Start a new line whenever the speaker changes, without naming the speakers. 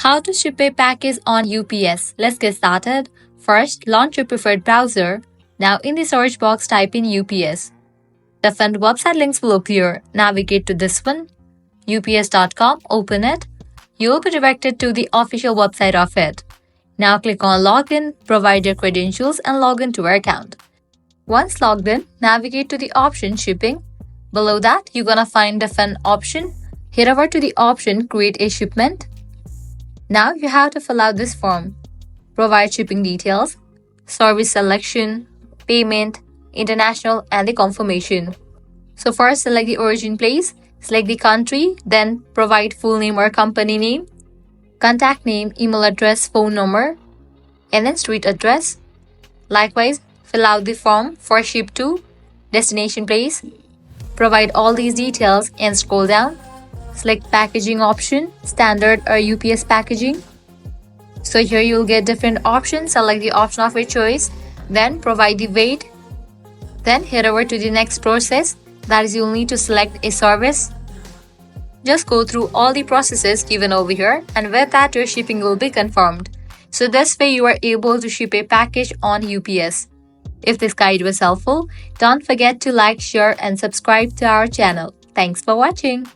How to ship a package on UPS. Let's get started. First, launch your preferred browser. Now in the search box, type in UPS. The front website links will appear. Navigate to this one, ups.com, open it. You will be directed to the official website of it. Now click on Login, provide your credentials and log in to your account. Once logged in, navigate to the option Shipping. Below that, you're gonna find the fun option. Head over to the option Create a Shipment. Now you have to fill out this form. Provide shipping details, service selection, payment, international, and the confirmation. So first, select the origin place, select the country, then provide full name or company name, contact name, email address, phone number, and then street address. Likewise, fill out the form for ship to, destination place. Provide all these details and scroll down. Select packaging option, standard or UPS packaging. So here you'll get different options. Select the option of your choice, then provide the weight. Then head over to the next process, that is, you'll need to select a service. Just go through all the processes given over here, and with that your shipping will be confirmed. So this way you are able to ship a package on UPS. If this guide was helpful, don't forget to like, share and subscribe to our channel. Thanks for watching.